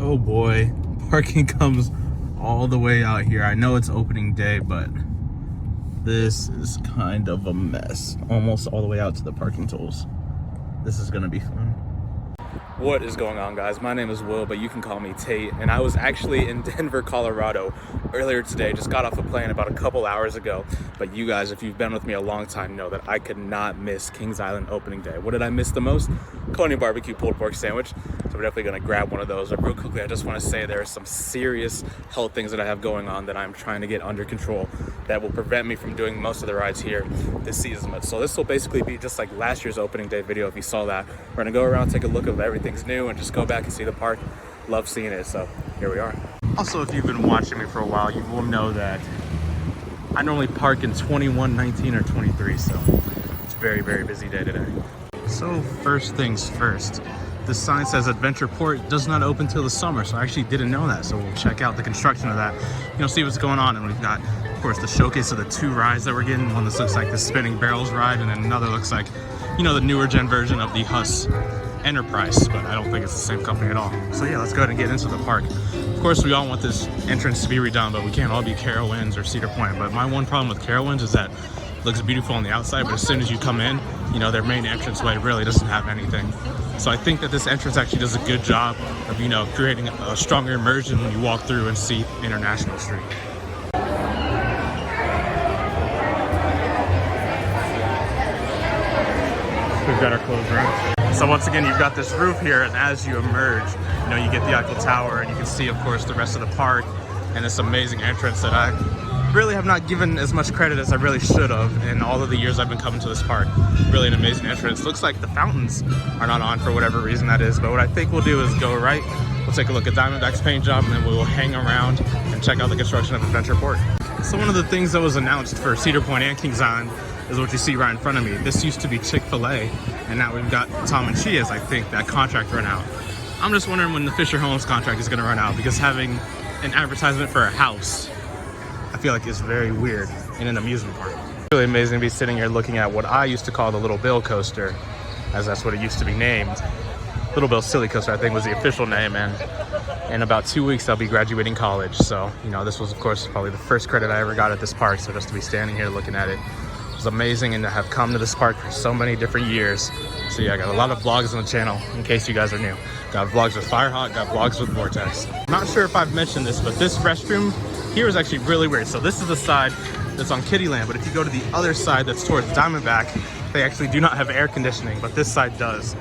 Oh boy, parking comes all the way out here. I know it's opening day, but this is kind of a mess. Almost all the way out to the parking tools. This is gonna be fun. What is going on, guys? My name is Will, but you can call me Tate, and I was actually in Denver, Colorado earlier today. Just got off a plane about a couple hours ago. But you guys, if you've been with me a long time, know that I could not miss Kings Island opening day. What did I miss the most? Coney barbecue pulled pork sandwich. So we're definitely gonna grab one of those. But real quickly, I just wanna say there are some serious health things that I have going on that I'm trying to get under control that will prevent me from doing most of the rides here this season. So this will basically be just like last year's opening day video, if you saw that. We're gonna go around, take a look at everything's new, and just go back and see the park. Love seeing it, so here we are. Also, if you've been watching me for a while, you will know that I normally park in 21, 19, or 23, so it's a very, very busy day today. So first things first, this sign says Adventure Port does not open till the summer, so I actually didn't know that, so we'll check out the construction of that, see what's going on. And we've got, of course, the showcase of the two rides that we're getting. One that looks like the Spinning Barrels ride, and then another looks like, the newer gen version of the Huss Enterprise, but I don't think it's the same company at all. So yeah, let's go ahead and get into the park. Of course, we all want this entrance to be redone, but we can't all be Carowinds or Cedar Point. But my one problem with Carowinds is that it looks beautiful on the outside, but as soon as you come in, their main entranceway really doesn't have anything. So I think that this entrance actually does a good job of, creating a stronger immersion when you walk through and see International Street. We've got our closed room. So once again, you've got this roof here, and as you emerge, you get the Eiffel Tower, and you can see, of course, the rest of the park and this amazing entrance that I really have not given as much credit as I really should have in all of the years I've been coming to this park. Really an amazing entrance. Looks like the fountains are not on for whatever reason that is, but what I think we'll do is go right, we'll take a look at Diamondback's paint job, and then we will hang around and check out the construction of Adventure Port. So one of the things that was announced for Cedar Point and Kings Island is what you see right in front of me. This used to be Chick-fil-A, and now we've got Tom and Chia's. I think that contract ran out. I'm just wondering when the Fisher Homes contract is gonna run out, because having an advertisement for a house, I feel like is very weird in an amusement park. It's really amazing to be sitting here looking at what I used to call the Little Bill coaster, as that's what it used to be named. Little Bill Silly Coaster, I think, was the official name, and in about 2 weeks I'll be graduating college. So, this was, of course, probably the first credit I ever got at this park. So just to be standing here looking at it was amazing, and to have come to this park for so many different years. So yeah, I got a lot of vlogs on the channel in case you guys are new. Got vlogs with Firehawk, got vlogs with Vortex. I'm not sure if I've mentioned this, but this restroom here is actually really weird. So this is the side that's on Kittyland, but if you go to the other side that's towards Diamondback, they actually do not have air conditioning, but this side does.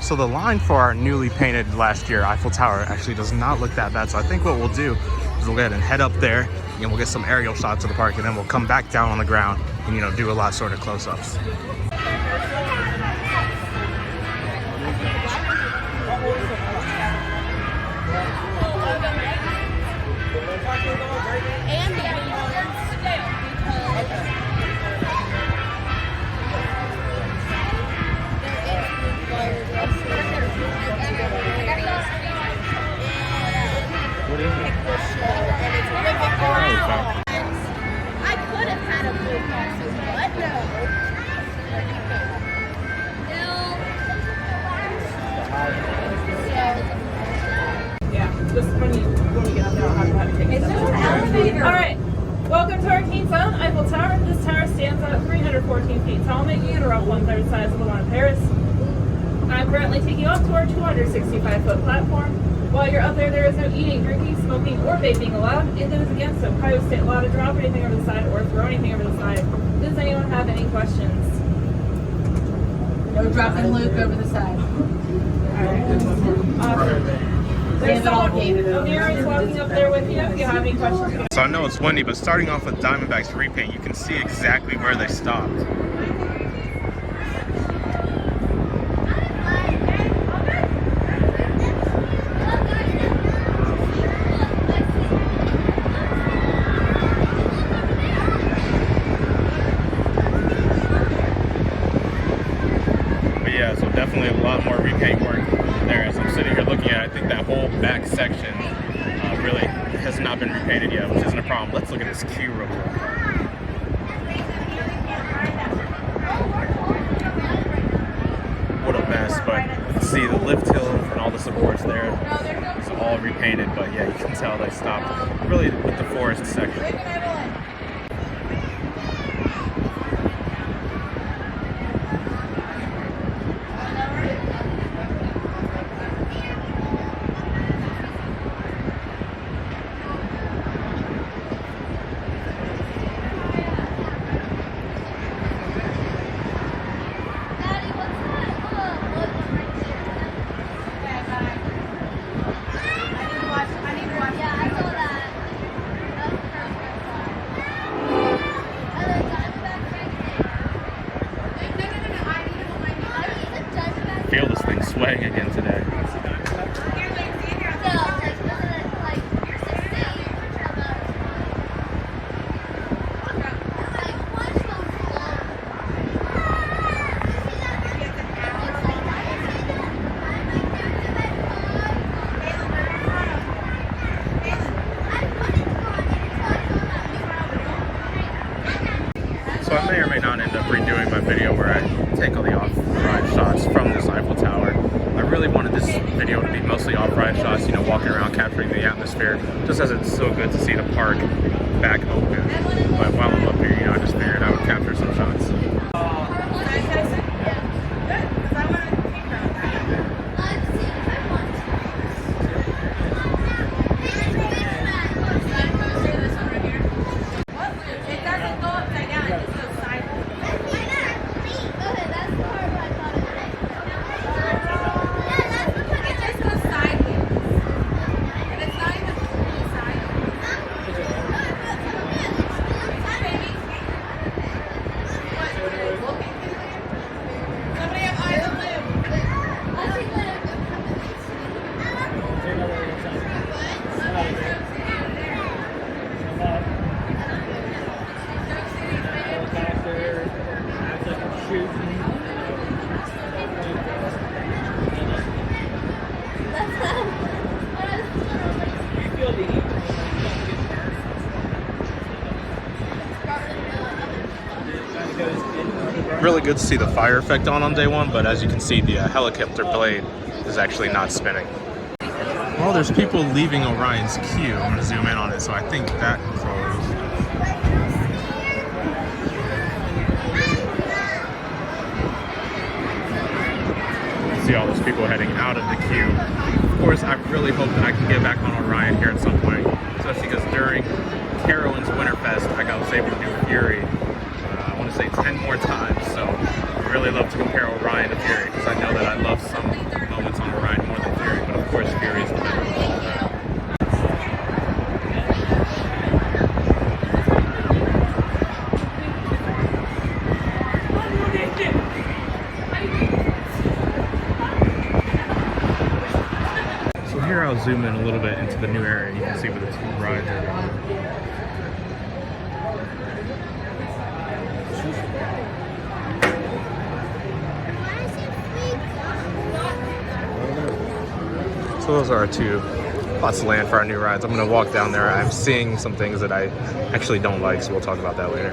So the line for our newly painted last year Eiffel Tower actually does not look that bad. So I think what we'll do is we'll go ahead and head up there, and we'll get some aerial shots of the park, and then we'll come back down on the ground and do a lot sort of close-ups. I could have had a blue boxes, but no. Yeah, just when you get up there, I'll have to take it. It's just an elevator. All right, welcome to our Kings Island Eiffel Tower. This tower stands at 314 feet tall, making it around 1/3 the size of the one in Paris. I'm currently taking you up to our 265-foot platform. While you're up there, there is no eating, drinking, smoking, or vaping allowed. It is against Ohio State law to drop anything over the side or throw anything over the side. Does anyone have any questions? No dropping Luke over the side. Awesome. There's someone, Amira is walking up there with you if you have any questions. So I know it's windy, but starting off with Diamondback's repaint, you can see exactly where they stopped. So definitely a lot more repaint work there as I'm sitting here looking at it. I think that whole back section really has not been repainted yet, which isn't a problem. Let's look at this queue real quick. What a mess, but you can see the lift hill and all the supports there. It's all repainted, but yeah, you can tell they stopped really with the forest section. Feel this thing swaying again today. So I may or may not end up redoing my video where I take all the off-ride shots from this Eiffel Tower. I really wanted this video to be mostly off-ride shots, you know, walking around capturing the atmosphere, just as it's so good to see the park back open. But while I'm up here, you know, I just figured I would capture some shots. Really good to see the fire effect on day one, but as you can see, the helicopter blade is actually not spinning. Well, there's people leaving Orion's queue. I'm going to zoom in on it, so I think that closed. See all those people heading out of the queue. Of course, I really hope that I can get back on Orion here at some point, especially because during Carowinds Winterfest, I was able to do Fury. I want to say 10 more times, so I really love to compare Orion to Fury because I know that I love some moments on Orion more than Fury, but of course Fury is the better of all that. So here I'll zoom in a little bit into the new area. You can see where the two rides are going. So those are our two plots of land for our new rides. I'm going to walk down there. I'm seeing some things that I actually don't like, so we'll talk about that later.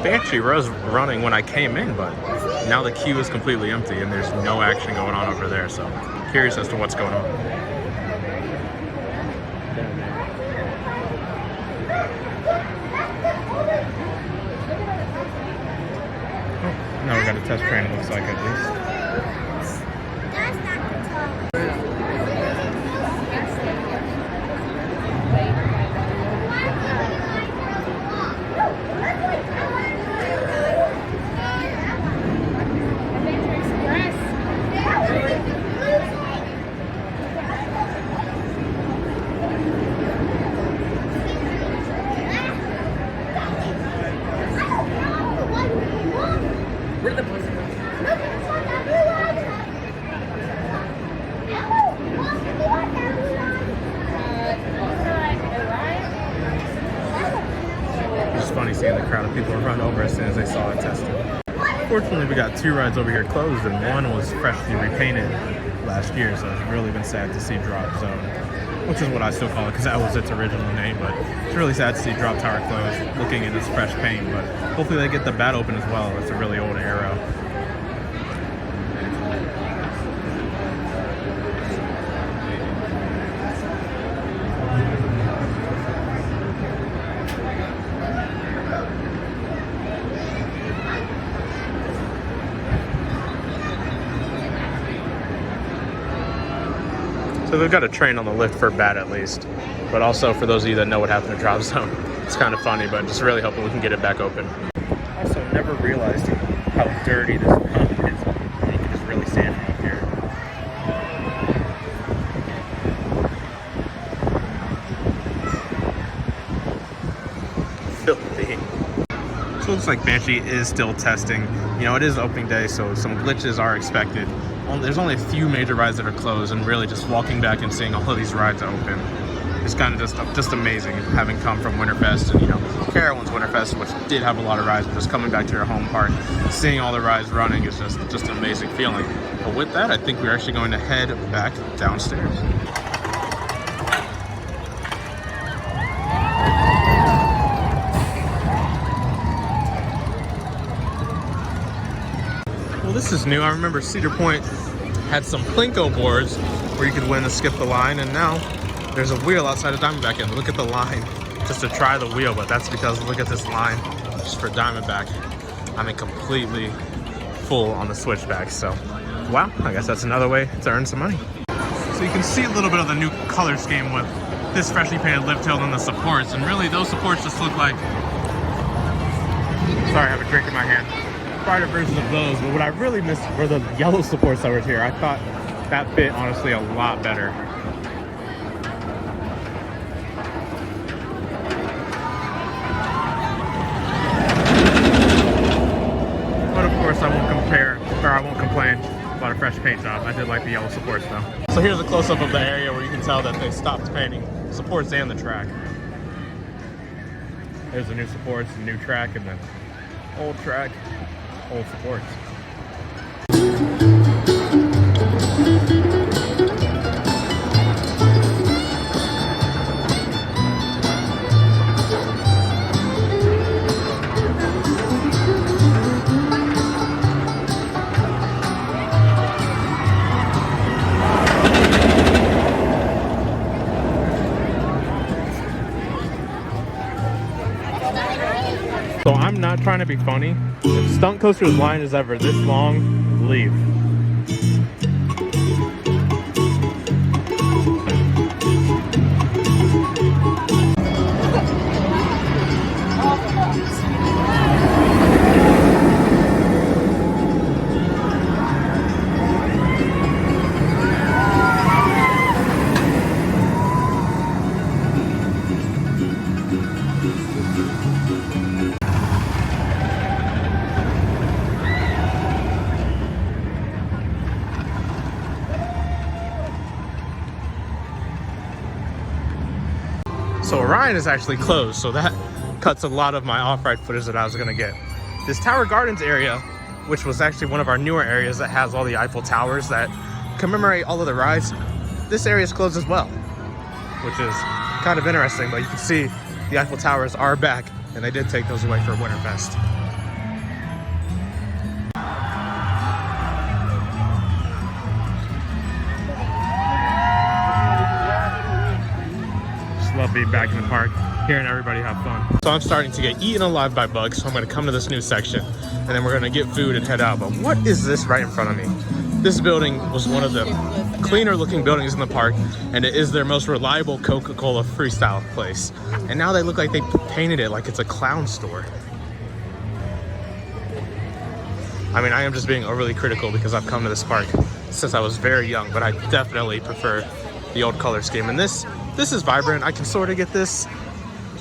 They actually was running when I came in, but now the queue is completely empty and there's no action going on over there, so I'm curious as to what's going on. Oh, now we got a test train, it looks like, at least. It's funny seeing the crowd of people run over as soon as they saw it tested. Fortunately, we got two rides over here closed, and one was freshly repainted last year, so it's really been sad to see Drop Zone, which is what I still call it because that was its original name, but it's really sad to see Drop Tower closed looking in its fresh paint, but hopefully they get the bat open as well. It's a really old arrow. So they've got a train on the lift for bad at least. But also for those of you that know what happened to Drop Zone, it's kind of funny, but just really hoping we can get it back open. Also never realized how dirty this pump is. You can just really stand up here. Filthy. So it looks like Banshee is still testing. You know, it is opening day, so some glitches are expected. There's only a few major rides that are closed, and really just walking back and seeing all of these rides open is kind of just amazing. Having come from Winterfest and, you know, Carowinds Winterfest, which did have a lot of rides, but just coming back to your home park, seeing all the rides running is just an amazing feeling. But with that, I think we're actually going to head back downstairs. Well, this is new. I remember Cedar Point had some Plinko boards where you could win the skip the line, and now there's a wheel outside of Diamondback, and look at the line just to try the wheel, but that's because look at this line just for Diamondback. I mean, completely full on the switchback. So wow, I guess that's another way to earn some money. So you can see a little bit of the new color scheme with this freshly painted lift hill and the supports, and really those supports just look like, sorry, I have a drink in my hand, brighter versions of those. But what I really missed were the yellow supports that were here. I thought that fit honestly a lot better. I won't complain about a fresh paint job. I did like the yellow supports though. So here's a close-up of the area where you can tell that they stopped painting supports and the track. There's the new supports, the new track, and the old track, old supports. So I'm not trying to be funny. If Stunt Coaster's line is ever this long, leave. So Orion is actually closed, so that cuts a lot of my off-ride footage that I was gonna get. This Tower Gardens area, which was actually one of our newer areas that has all the Eiffel Towers that commemorate all of the rides, this area is closed as well, which is kind of interesting, but you can see the Eiffel Towers are back, and they did take those away for Winterfest. Love being back in the park, hearing everybody have fun. So I'm starting to get eaten alive by bugs, so I'm gonna come to this new section and then we're gonna get food and head out. But what is this right in front of me? This building was one of the cleaner looking buildings in the park, and it is their most reliable Coca-Cola freestyle place. And now they look like they painted it like it's a clown store. I mean, I am just being overly critical because I've come to this park since I was very young, but I definitely prefer the old color scheme. And this is vibrant. I can sort of get this,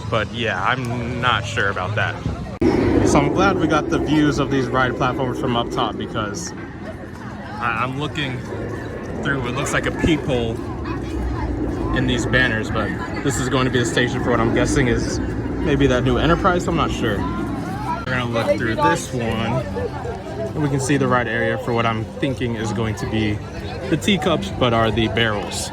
but yeah, I'm not sure about that. So I'm glad we got the views of these ride platforms from up top, because I'm looking through what looks like a peephole in these banners, but this is going to be the station for what I'm guessing is maybe that new Enterprise. I'm not sure. We're gonna look through this one and we can see the ride area for what I'm thinking is going to be the teacups, but are the barrels.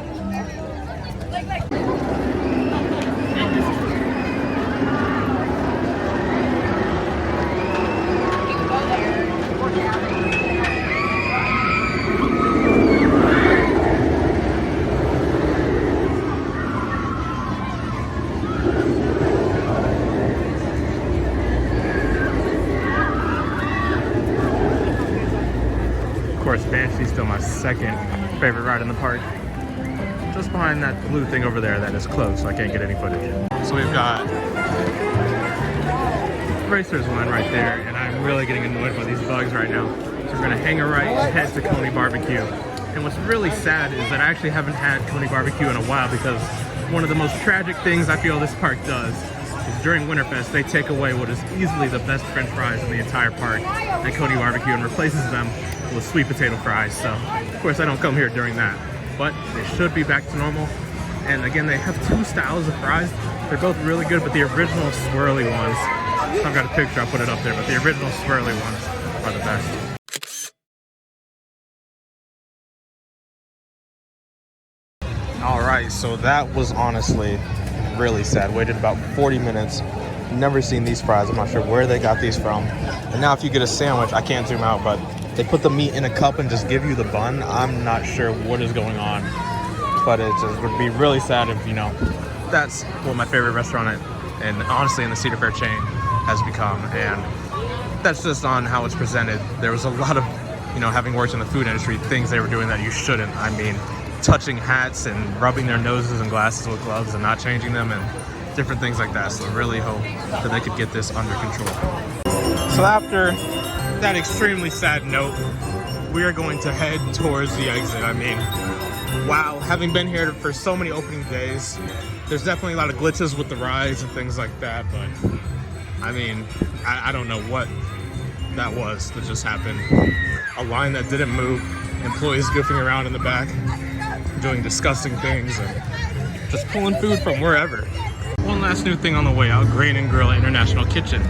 Of course, Banshee's still my second favorite ride in the park. just behind that blue thing over there that is closed, so I can't get any footage. So we've got Racer's Line right there, and I'm really getting annoyed by these bugs right now. So we're gonna hang a right and head to Coney Barbecue. And what's really sad is that I actually haven't had Coney Barbecue in a while, because one of the most tragic things I feel this park does is during Winterfest, they take away what is easily the best French fries in the entire park at Coney Barbecue and replaces them with sweet potato fries. So, of course, I don't come here during that, but they should be back to normal. And again, they have two styles of fries. They're both really good, but the original swirly ones, I've got a picture, I'll put it up there, but the original swirly ones are the best. All right, so that was honestly really sad. Waited about 40 minutes. Never seen these fries. I'm not sure where they got these from. And now if you get a sandwich, I can't zoom out, but they put the meat in a cup and just give you the bun. I'm not sure what is going on, but it just would be really sad if, you know, that's what my favorite restaurant and honestly in the Cedar Fair chain has become. And that's just on how it's presented. There was a lot of, you know, having worked in the food industry, things they were doing that you shouldn't. I mean, touching hats and rubbing their noses and glasses with gloves and not changing them and different things like that. So I really hope that they could get this under control. So after that extremely sad note, we are going to head towards the exit. I mean, wow, having been here for so many opening days, there's definitely a lot of glitches with the rides and things like that, but I mean, I don't know what that was that just happened. A line that didn't move, employees goofing around in the back, doing disgusting things, and just pulling food from wherever. One last new thing on the way out, Grain and Grill International Kitchen.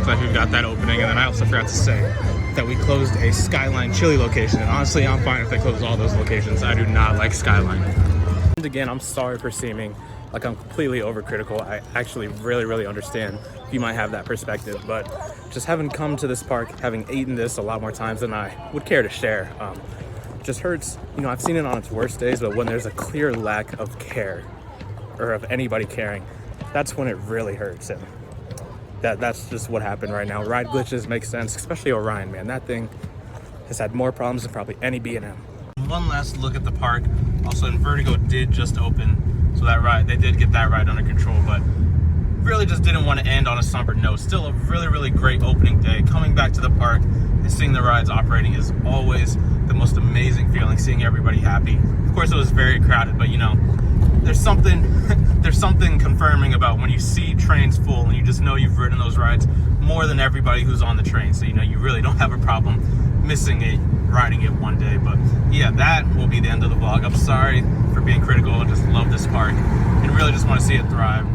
Glad we've got that opening. And then I also forgot to say that we closed a Skyline Chili location, and honestly I'm fine if they close all those locations. I do not like Skyline. And again, I'm sorry for seeming like I'm completely overcritical. I actually really understand if you might have that perspective, but just having come to this park, having eaten this a lot more times than I would care to share, just hurts. You know, I've seen it on its worst days, but when there's a clear lack of care or of anybody caring, that's when it really hurts. And that's just what happened right now. Ride glitches make sense, especially Orion, man. That thing has had more problems than probably any B&M. One last look at the park. Also, Vertigo did just open, so that ride, they did get that ride under control, but really just didn't want to end on a somber note. Still a really great opening day. Coming back to the park and seeing the rides operating is always the most amazing feeling, seeing everybody happy. Of course, it was very crowded, but you know, there's something confirming about when you see trains full and you just know you've ridden those rides more than everybody who's on the train. So, you know, you really don't have a problem missing it, riding it one day. But yeah, that will be the end of the vlog. I'm sorry for being critical. I just love this park and really just want to see it thrive.